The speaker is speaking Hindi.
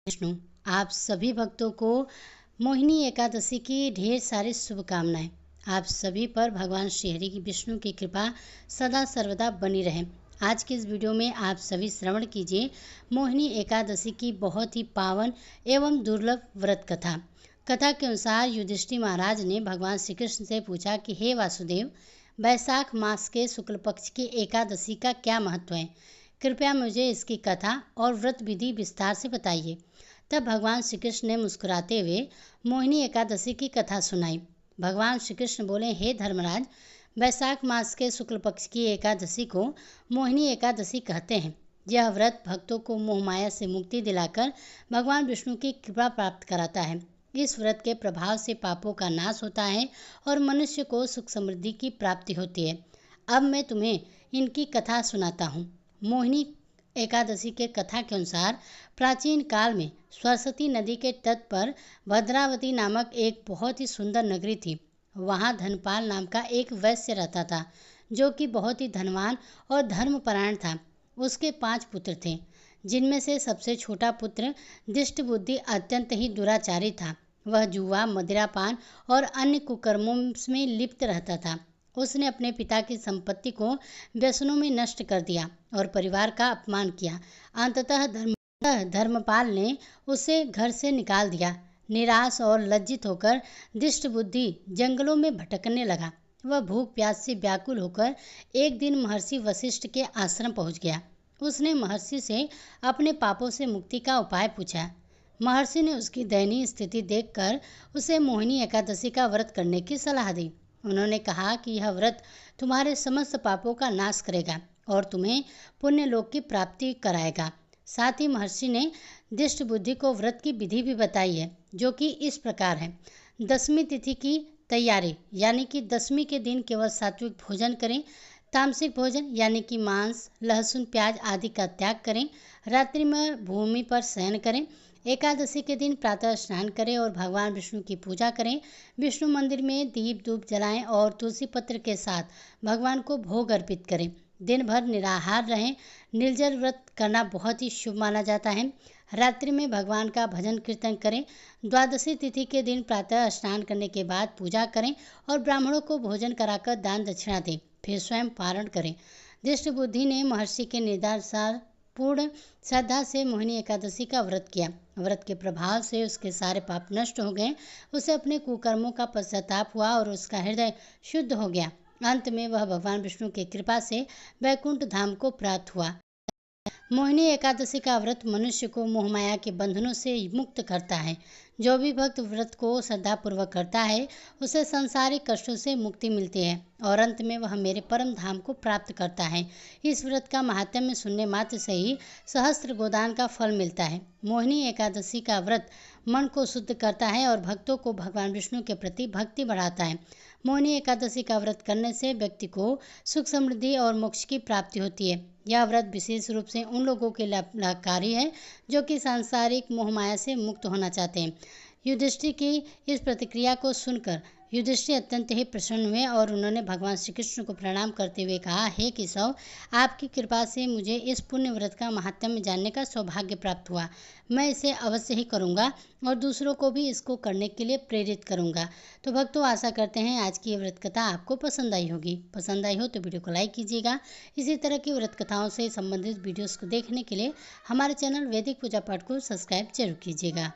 विष्णु, आप सभी भक्तों को मोहिनी एकादशी की ढेर सारी शुभकामनाएं। आप सभी पर भगवान श्री हरि की विष्णु की कृपा सदा सर्वदा बनी रहे। आज के इस वीडियो में आप सभी श्रवण कीजिए मोहिनी एकादशी की बहुत ही पावन एवं दुर्लभ व्रत कथा। कथा के अनुसार युधिष्ठिर महाराज ने भगवान श्री कृष्ण से पूछा कि हे वासुदेव, वैशाख मास के शुक्ल पक्ष की एकादशी का क्या महत्व है? कृपया मुझे इसकी कथा और व्रत विधि विस्तार से बताइए। तब भगवान श्री कृष्ण ने मुस्कुराते हुए मोहिनी एकादशी की कथा सुनाई। भगवान श्री कृष्ण बोले, हे धर्मराज, वैशाख मास के शुक्ल पक्ष की एकादशी को मोहिनी एकादशी कहते हैं। यह व्रत भक्तों को मोह माया से मुक्ति दिलाकर भगवान विष्णु की कृपा प्राप्त कराता है। इस व्रत के प्रभाव से पापों का नाश होता है और मनुष्य को सुख समृद्धि की प्राप्ति होती है। अब मैं तुम्हें इनकी कथा सुनाता हूँ। मोहिनी एकादशी के कथा के अनुसार प्राचीन काल में सरस्वती नदी के तट पर भद्रावती नामक एक बहुत ही सुंदर नगरी थी। वहाँ धनपाल नाम का एक वैश्य रहता था, जो कि बहुत ही धनवान और धर्मपरायण था। उसके 5 पुत्र थे, जिनमें से सबसे छोटा पुत्र दिष्ट बुद्धि अत्यंत ही दुराचारी था। वह जुआ, मदिरापान और अन्य कुकर्मों में लिप्त रहता था। उसने अपने पिता की संपत्ति को व्यसनों में नष्ट कर दिया और परिवार का अपमान किया। अंततः धर्मपाल ने उसे घर से निकाल दिया। निराश और लज्जित होकर दिष्ट बुद्धि जंगलों में भटकने लगा। वह भूख प्यास से व्याकुल होकर एक दिन महर्षि वशिष्ठ के आश्रम पहुंच गया। उसने महर्षि से अपने पापों से मुक्ति का उपाय पूछा। महर्षि ने उसकी दयनीय स्थिति देखकर उसे मोहिनी एकादशी का व्रत करने की सलाह दी। उन्होंने कहा कि यह व्रत तुम्हारे समस्त पापों का नाश करेगा और तुम्हें पुण्य लोक की प्राप्ति कराएगा। साथ ही महर्षि ने दिष्ट बुद्धि को व्रत की विधि भी बताई है, जो कि इस प्रकार है। 10वीं तिथि की तैयारी, यानी कि 10वीं के दिन केवल सात्विक भोजन करें। तामसिक भोजन यानी कि मांस, लहसुन, प्याज आदि का त्याग करें। रात्रि में भूमि पर शयन करें। एकादशी के दिन प्रातः स्नान करें और भगवान विष्णु की पूजा करें। विष्णु मंदिर में दीप धूप जलाएं और तुलसी पत्र के साथ भगवान को भोग अर्पित करें। दिन भर निराहार रहें। निर्जल व्रत करना बहुत ही शुभ माना जाता है। रात्रि में भगवान का भजन कीर्तन करें। द्वादशी तिथि के दिन प्रातः स्नान करने के बाद पूजा करें और ब्राह्मणों को भोजन कराकर दान दक्षिणा दें, फिर स्वयं पारण करें। दिष्ट बुद्धि ने महर्षि के निर्देशानुसार पूर्ण श्रद्धा से मोहिनी एकादशी का व्रत किया। व्रत के प्रभाव से उसके सारे पाप नष्ट हो गए। उसे अपने कुकर्मों का पश्चाताप हुआ और उसका हृदय शुद्ध हो गया। अंत में वह भगवान विष्णु की कृपा से वैकुंठ धाम को प्राप्त हुआ। मोहिनी एकादशी का व्रत मनुष्य को मोहमाया के बंधनों से मुक्त करता है। जो भी भक्त व्रत को श्रद्धापूर्वक करता है, उसे संसारिक कष्टों से मुक्ति मिलती है और अंत में वह मेरे परम धाम को प्राप्त करता है। इस व्रत का महात्म्य सुनने मात्र से ही सहस्त्र गोदान का फल मिलता है। मोहिनी एकादशी का व्रत मन को शुद्ध करता है और भक्तों को भगवान विष्णु के प्रति भक्ति बढ़ाता है। मोहिनी एकादशी का व्रत करने से व्यक्ति को सुख समृद्धि और मोक्ष की प्राप्ति होती है। यह व्रत विशेष रूप से उन लोगों के लाभकारी है जो कि सांसारिक मोहमाया से मुक्त होना चाहते हैं। युधिष्ठिर की इस प्रतिक्रिया को सुनकर युधिष्ठिर अत्यंत ही प्रसन्न हुए और उन्होंने भगवान श्री कृष्ण को प्रणाम करते हुए कहा, हे केशव, आपकी कृपा से मुझे इस पुण्य व्रत का महात्म्य जानने का सौभाग्य प्राप्त हुआ। मैं इसे अवश्य ही करूँगा और दूसरों को भी इसको करने के लिए प्रेरित करूँगा। तो भक्तों, आशा करते हैं आज की ये व्रत कथा आपको पसंद आई होगी। पसंद आई हो तो वीडियो को लाइक कीजिएगा। इसी तरह की व्रत कथाओं से संबंधित वीडियोज़ को देखने के लिए हमारे चैनल वैदिक पूजा पाठ को सब्सक्राइब जरूर कीजिएगा।